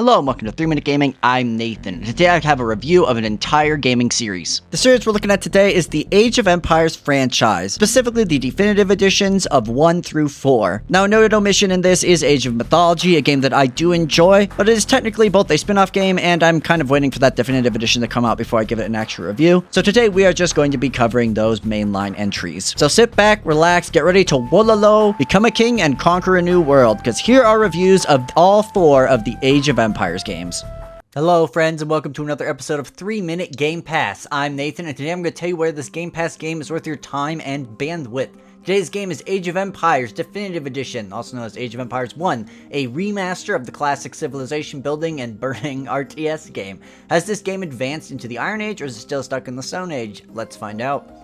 Hello and welcome to 3 Minute Gaming. I'm Nathan, and today I have a review of an entire gaming series. The series we're looking at today is the Age of Empires franchise, specifically the definitive editions of 1 through 4. Now, a noted omission in this is Age of Mythology, a game that I do enjoy, but it is technically both a spin-off game, and I'm kind of waiting for that definitive edition to come out before I give it an actual review. So today we are just going to be covering those mainline entries. So sit back, relax, get ready to wololo, become a king, and conquer a new world, because here are reviews of all 4 of the Age of Empires games. Hello friends and welcome to another episode of 3 Minute Game Pass. I'm Nathan and today I'm going to tell you where this Game Pass game is worth your time and bandwidth. Today's game is Age of Empires Definitive Edition, also known as Age of Empires 1, a remaster of the classic civilization building and burning RTS game. Has this game advanced into the Iron Age or is it still stuck in the Stone Age? Let's find out.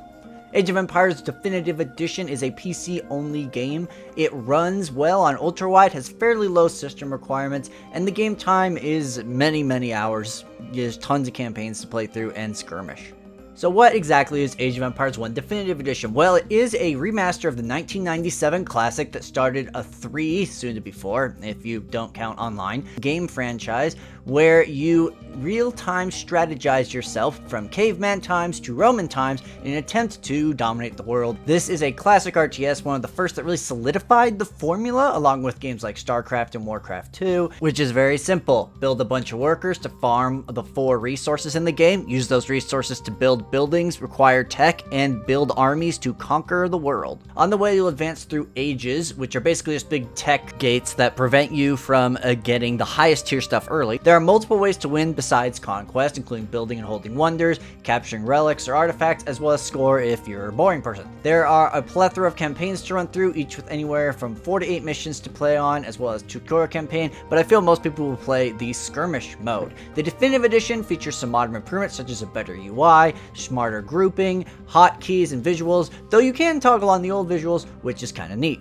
Age of Empires Definitive Edition is a PC-only game. It runs well on ultra-wide, has fairly low system requirements, and the game time is many hours. There's tons of campaigns to play through and skirmish. So what exactly is Age of Empires 1 Definitive Edition? Well, it is a remaster of the 1997 classic that started a 3, soon to be 4, if you don't count online, game franchise, where you real-time strategize yourself from caveman times to Roman times in an attempt to dominate the world. This is a classic RTS, one of the first that really solidified the formula, along with games like StarCraft and Warcraft 2, which is very simple. Build a bunch of workers to farm the 4 resources in the game, use those resources to build buildings, require tech, and build armies to conquer the world. On the way, you'll advance through ages, which are basically just big tech gates that prevent you from getting the highest tier stuff early. There are multiple ways to win besides conquest, including building and holding wonders, capturing relics or artifacts, as well as score if you're a boring person. There are a plethora of campaigns to run through, each with anywhere from 4 to 8 missions to play on, as well as tutorial campaign, but I feel most people will play the skirmish mode. The Definitive Edition features some modern improvements such as a better UI, smarter grouping, hotkeys, and visuals, though you can toggle on the old visuals, which is kind of neat.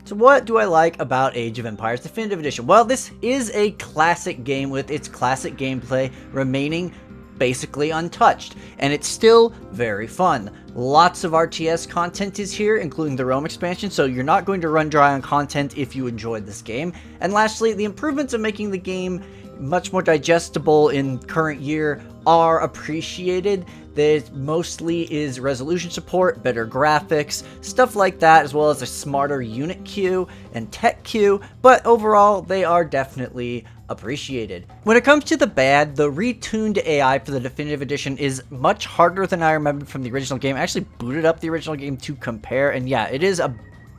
So what do I like about Age of Empires Definitive Edition? Well, this is a classic game with its classic gameplay remaining basically untouched, and it's still very fun. Lots of RTS content is here, including the Rome expansion, so you're not going to run dry on content if you enjoyed this game. And lastly, the improvements of making the game much more digestible in current year are appreciated. There mostly is resolution support, better graphics, stuff like that, as well as a smarter unit queue and tech queue, but overall they are definitely appreciated. When it comes to the bad, the retuned AI for the Definitive Edition is much harder than I remembered from the original game. I actually booted up the original game to compare, and yeah, it is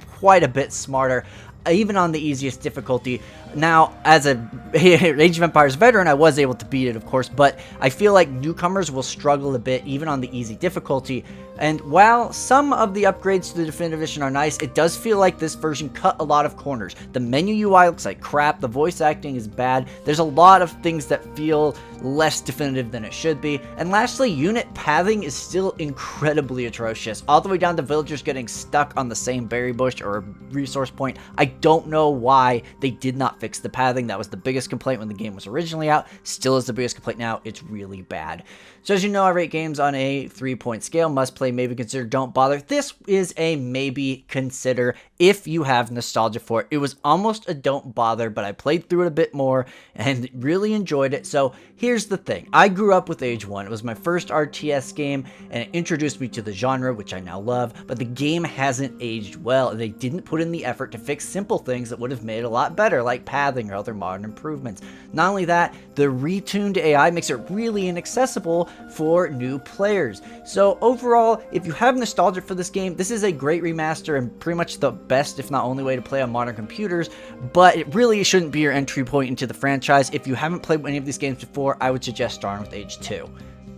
quite a bit smarter, even on the easiest difficulty. Now, as a Age of Empires veteran, I was able to beat it, of course, but I feel like newcomers will struggle a bit, even on the easy difficulty. And while some of the upgrades to the Definitive Edition are nice, it does feel like this version cut a lot of corners. The menu UI looks like crap, the voice acting is bad, there's a lot of things that feel less definitive than it should be. And lastly, unit pathing is still incredibly atrocious, all the way down to villagers getting stuck on the same berry bush or resource point. I don't know why they did not fix the pathing. That was the biggest complaint when the game was originally out, still is the biggest complaint now. It's really bad. So as you know, I rate games on a 3-point scale: must play, maybe consider, don't bother. This is a maybe consider if you have nostalgia for it. It was almost a don't bother, but I played through it a bit more and really enjoyed it. So here's the thing. I grew up with Age 1. It was my first RTS game, and it introduced me to the genre, which I now love, but the game hasn't aged well, and they didn't put in the effort to fix simple things that would have made it a lot better, like pathing or other modern improvements. Not only that, the retuned AI makes it really inaccessible for new players. So overall, if you have nostalgia for this game, this is a great remaster and pretty much the best, if not only way to play on modern computers, but it really shouldn't be your entry point into the franchise. If you haven't played any of these games before, I would suggest starting with Age 2.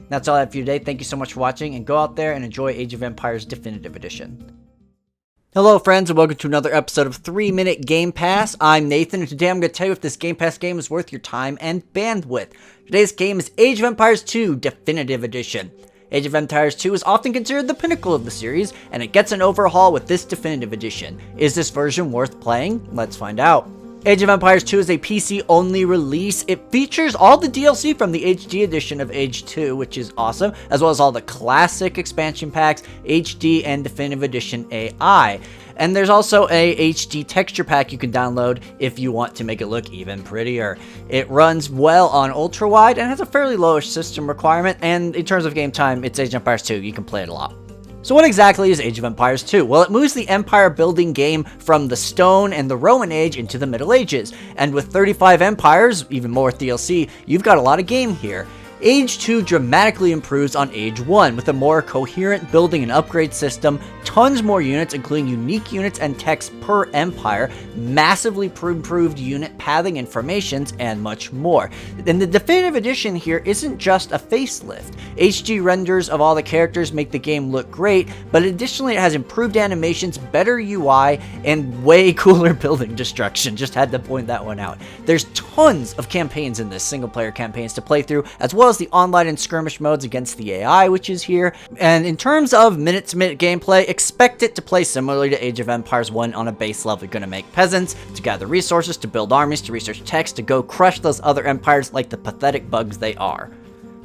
That's all I have for you today. Thank you so much for watching, and go out there and enjoy Age of Empires Definitive Edition. Hello friends and welcome to another episode of 3 Minute Game Pass. I'm Nathan and today I'm going to tell you if this Game Pass game is worth your time and bandwidth. Today's game is Age of Empires 2 Definitive Edition. Age of Empires 2 is often considered the pinnacle of the series, and it gets an overhaul with this Definitive Edition. Is this version worth playing? Let's find out. Age of Empires 2 is a PC-only release. It features all the DLC from the HD edition of Age 2, which is awesome, as well as all the classic expansion packs, HD, and Definitive Edition AI. And there's also a HD texture pack you can download if you want to make it look even prettier. It runs well on ultra wide and has a fairly lowish system requirement, and in terms of game time, it's Age of Empires 2, you can play it a lot. So what exactly is Age of Empires 2? Well, it moves the empire building game from the Stone and the Roman Age into the Middle Ages, and with 35 empires, even more with DLC, you've got a lot of game here. Age 2 dramatically improves on Age 1 with a more coherent building and upgrade system, tons more units including unique units and techs per empire, massively improved unit pathing and formations, and much more. And the definitive edition here isn't just a facelift. HD renders of all the characters make the game look great, but additionally it has improved animations, better UI, and way cooler building destruction. Just had to point that one out. There's tons of campaigns in this, single player campaigns to play through, as well as the online and skirmish modes against the AI, which is here. And in terms of minute-to-minute gameplay, expect it to play similarly to Age of Empires 1 on a base level. You're going to make peasants, to gather resources, to build armies, to research texts, to go crush those other empires like the pathetic bugs they are.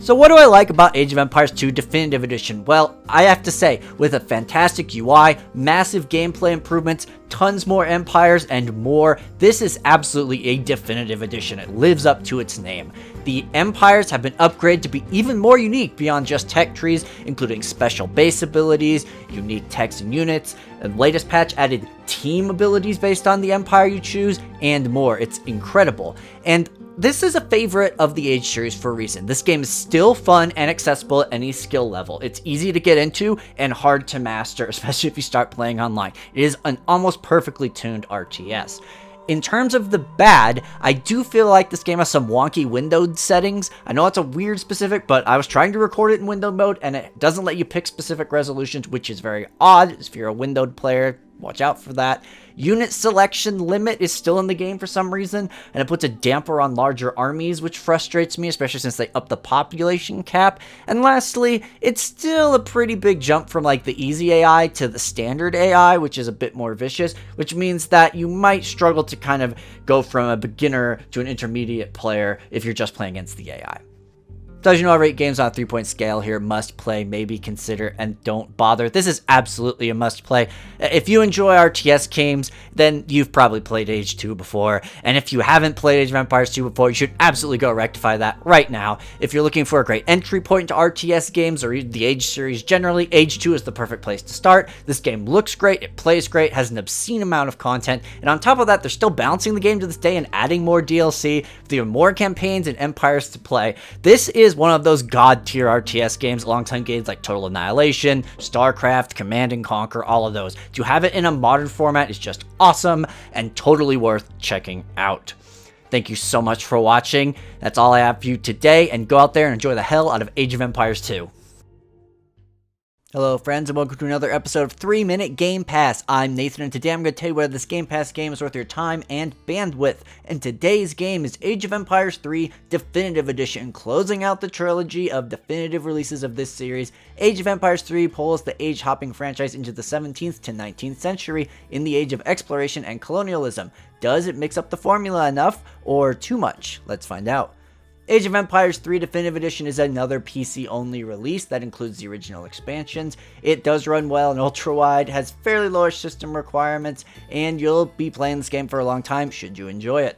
So what do I like about Age of Empires 2 Definitive Edition? Well, I have to say, with a fantastic UI, massive gameplay improvements, tons more empires, and more, this is absolutely a definitive edition. It lives up to its name. The empires have been upgraded to be even more unique beyond just tech trees, including special base abilities, unique techs and units. The latest patch added team abilities based on the empire you choose, and more. It's incredible. And this is a favorite of the Age series for a reason. This game is still fun and accessible at any skill level. It's easy to get into and hard to master, especially if you start playing online. It is an almost perfectly tuned RTS. In terms of the bad, I do feel like this game has some wonky windowed settings. I know it's a weird specific, but I was trying to record it in window mode, and it doesn't let you pick specific resolutions, which is very odd. If you're a windowed player, watch out for that. Unit selection limit is still in the game for some reason, and it puts a damper on larger armies, which frustrates me, especially since they upped the population cap. And lastly, it's still a pretty big jump from like the easy AI to the standard AI, which is a bit more vicious, which means that you might struggle to kind of go from a beginner to an intermediate player if you're just playing against the AI. So as you know, I rate games on a 3-point scale here. Must play, maybe consider, and don't bother. This is absolutely a must play. If you enjoy RTS games, then you've probably played Age 2 before. And if you haven't played Age of Empires 2 before, you should absolutely go rectify that right now. If you're looking for a great entry point into RTS games or the Age series generally, Age 2 is the perfect place to start. This game looks great, it plays great, has an obscene amount of content, and on top of that, they're still balancing the game to this day and adding more DLC. There are more campaigns and empires to play. This is one of those god tier RTS games, alongside games like Total Annihilation, StarCraft, Command and Conquer, all of those. To have it in a modern format is just awesome and totally worth checking out. Thank you so much for watching. That's all I have for you today, and go out there and enjoy the hell out of Age of Empires 2. Hello friends, and welcome to another episode of 3 Minute Game Pass. I'm Nathan, and today I'm going to tell you whether this Game Pass game is worth your time and bandwidth. And today's game is Age of Empires 3 Definitive Edition, closing out the trilogy of definitive releases of this series. Age of Empires 3 pulls the age-hopping franchise into the 17th to 19th century in the age of exploration and colonialism. Does it mix up the formula enough, or too much? Let's find out. Age of Empires 3 Definitive Edition is another PC-only release that includes the original expansions. It does run well in ultra-wide, has fairly lowish system requirements, and you'll be playing this game for a long time should you enjoy it.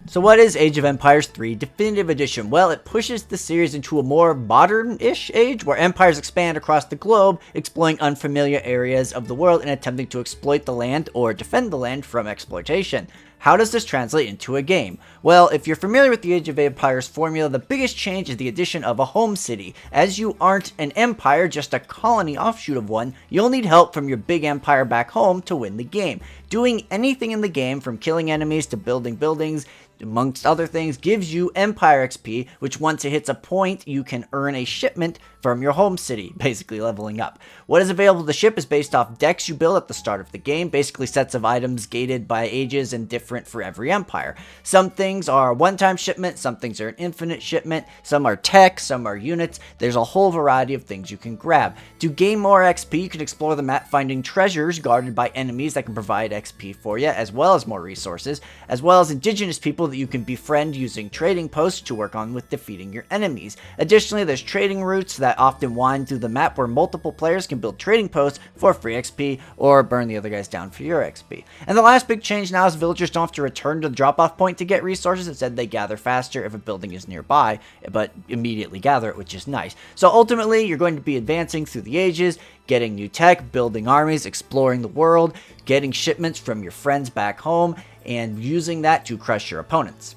So what is Age of Empires 3 Definitive Edition? Well, it pushes the series into a more modern-ish age where empires expand across the globe, exploring unfamiliar areas of the world and attempting to exploit the land or defend the land from exploitation. How does this translate into a game? Well, if you're familiar with the Age of Empires formula, the biggest change is the addition of a home city. As you aren't an empire, just a colony offshoot of one, you'll need help from your big empire back home to win the game. Doing anything in the game, from killing enemies to building buildings, amongst other things, gives you Empire XP, which once it hits a point, you can earn a shipment from your home city, basically leveling up. What is available to ship is based off decks you build at the start of the game, basically sets of items gated by ages and different for every empire. Some things are one-time shipment, some things are an infinite shipment, some are tech, some are units. There's a whole variety of things you can grab. To gain more XP, you can explore the map finding treasures guarded by enemies that can provide XP for you, as well as more resources, as well as indigenous people people that you can befriend using trading posts to work on with defeating your enemies. Additionally, there's trading routes that often wind through the map where multiple players can build trading posts for free XP or burn the other guys down for your XP. And the last big change now is villagers don't have to return to the drop-off point to get resources. Instead, they gather faster if a building is nearby, but immediately gather it, which is nice. So ultimately, you're going to be advancing through the ages, getting new tech, building armies, exploring the world, getting shipments from your friends back home, and using that to crush your opponents.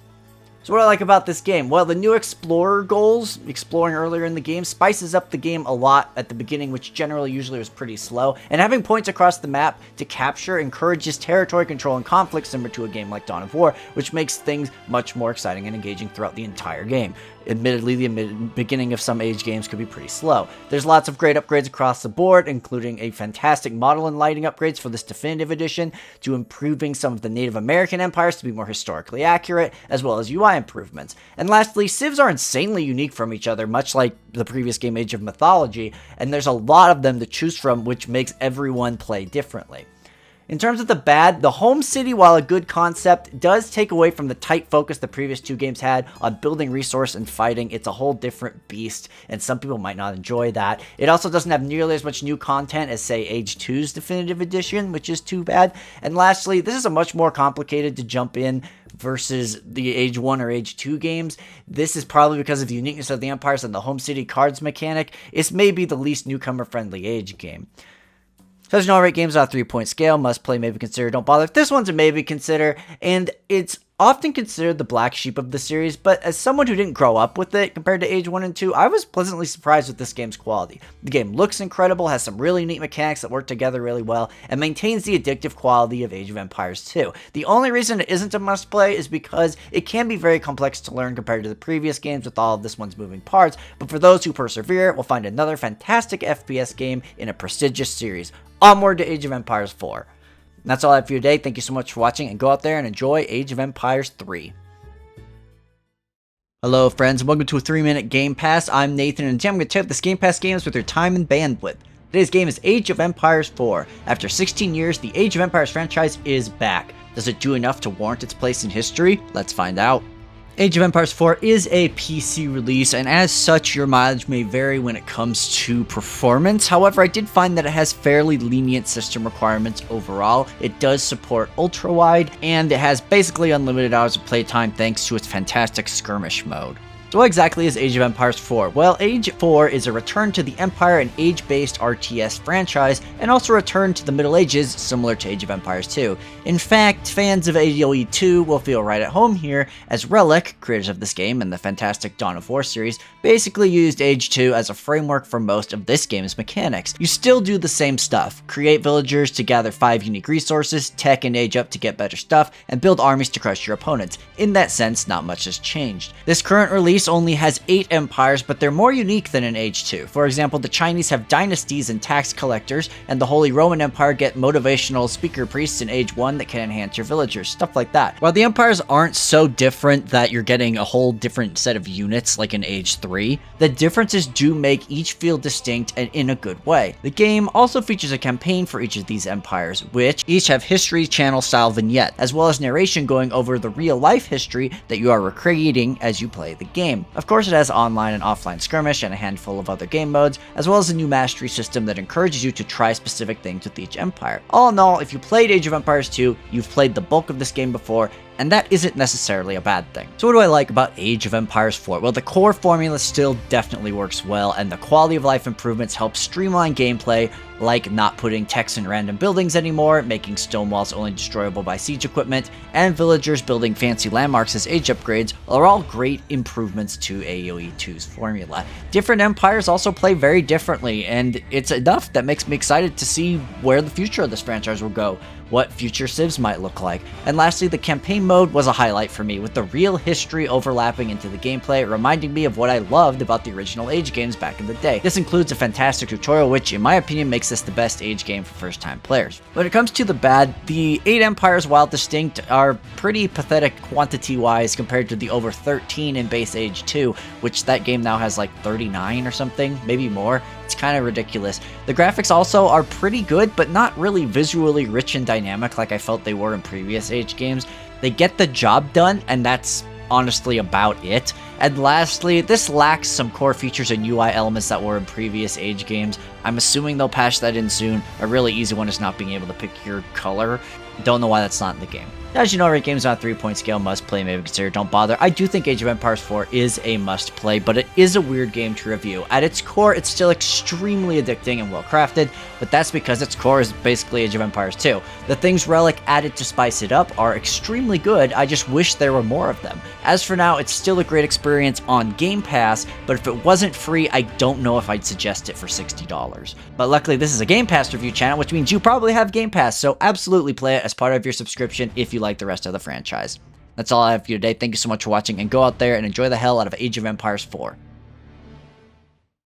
So what I like about this game? Well, the new explorer goals, exploring earlier in the game, spices up the game a lot at the beginning, which usually was pretty slow, and having points across the map to capture encourages territory control and conflict similar to a game like Dawn of War, which makes things much more exciting and engaging throughout the entire game. Admittedly, the beginning of some age games could be pretty slow. There's lots of great upgrades across the board, including a fantastic model and lighting upgrades for this definitive edition, to improving some of the Native American empires to be more historically accurate, as well as UI improvements. And lastly, civs are insanely unique from each other, much like the previous game Age of Mythology, and there's a lot of them to choose from, which makes everyone play differently. In terms of the bad, the home city, while a good concept, does take away from the tight focus the previous two games had on building resource and fighting. It's a whole different beast, and some people might not enjoy that. It also doesn't have nearly as much new content as, say, Age 2's Definitive Edition, which is too bad. And lastly, this is a much more complicated to jump in versus the Age 1 or Age 2 games. This is probably because of the uniqueness of the empires and the home city cards mechanic. It's maybe the least newcomer-friendly Age game. So as you know, rate games on a 3-point scale, must play, maybe consider, don't bother. This one's a maybe consider, and it's often considered the black sheep of the series, but as someone who didn't grow up with it compared to Age 1 and 2, I was pleasantly surprised with this game's quality. The game looks incredible, has some really neat mechanics that work together really well, and maintains the addictive quality of Age of Empires 2. The only reason it isn't a must-play is because it can be very complex to learn compared to the previous games with all of this one's moving parts, but for those who persevere, will find another fantastic FPS game in a prestigious series. Onward to Age of Empires 4. And that's all I have for you today. Thank you so much for watching, and go out there and enjoy Age of Empires 3. Hello friends, and welcome to a 3-minute Game Pass. I'm Nathan, and today I'm going to tip this Game Pass games with your time and bandwidth. Today's game is Age of Empires 4. After 16 years, the Age of Empires franchise is back. Does it do enough to warrant its place in history? Let's find out. Age of Empires 4 is a PC release, and as such, your mileage may vary when it comes to performance. However, I did find that it has fairly lenient system requirements overall. It does support ultra-wide, and it has basically unlimited hours of playtime thanks to its fantastic skirmish mode. So what exactly is Age of Empires 4? Well, Age 4 is a return to the Empire and Age-based RTS franchise, and also a return to the Middle Ages, similar to Age of Empires 2. In fact, fans of AoE 2 will feel right at home here, as Relic, creators of this game and the fantastic Dawn of War series, basically used Age 2 as a framework for most of this game's mechanics. You still do the same stuff: create villagers to gather 5 unique resources, tech and age up to get better stuff, and build armies to crush your opponents. In that sense, not much has changed. This current release only has 8 empires, but they're more unique than in Age 2. For example, the Chinese have dynasties and tax collectors, and the Holy Roman Empire get motivational speaker priests in Age 1 that can enhance your villagers, stuff like that. While the empires aren't so different that you're getting a whole different set of units like in Age 3, the differences do make each feel distinct and in a good way. The game also features a campaign for each of these empires, which each have history channel style vignette, as well as narration going over the real life history that you are recreating as you play the game. Of course, it has online and offline skirmish and a handful of other game modes, as well as a new mastery system that encourages you to try specific things with each empire. All in all, if you played Age of Empires 2, you've played the bulk of this game before, and that isn't necessarily a bad thing. So what do I like about Age of Empires 4? Well, the core formula still definitely works well, and the quality of life improvements help streamline gameplay, like not putting techs in random buildings anymore, making stone walls only destroyable by siege equipment, and villagers building fancy landmarks as age upgrades are all great improvements to AoE 2's formula. Different empires also play very differently, and it's enough that makes me excited to see where the future of this franchise will go, what future civs might look like. And lastly, the campaign mode was a highlight for me, with the real history overlapping into the gameplay, reminding me of what I loved about the original Age games back in the day. This includes a fantastic tutorial, which in my opinion makes this the best Age game for first-time players. When it comes to the bad, the 8 empires, while distinct, are pretty pathetic quantity-wise compared to the over 13 in base Age 2, which that game now has like 39 or something, maybe more. It's kind of ridiculous. The graphics also are pretty good, but not really visually rich and dynamic like I felt they were in previous Age games. They get the job done, and that's honestly about it. And lastly, this lacks some core features and UI elements that were in previous Age games. I'm assuming they'll patch that in soon. A really easy one is not being able to pick your color. Don't know why that's not in the game. As you know, rate games on a 3-point scale, must play, maybe consider, don't bother. I do think Age of Empires 4 is a must play, but it is a weird game to review. At its core, it's still extremely addicting and well crafted, but that's because its core is basically Age of Empires 2. The things Relic added to spice it up are extremely good, I just wish there were more of them. As for now, it's still a great experience on Game Pass, but if it wasn't free, I don't know if I'd suggest it for $60. But luckily, this is a Game Pass review channel, which means you probably have Game Pass, so absolutely play it as part of your subscription if you like the rest of the franchise. That's all I have for you today. Thank you so much for watching, and go out there and enjoy the hell out of Age of Empires 4.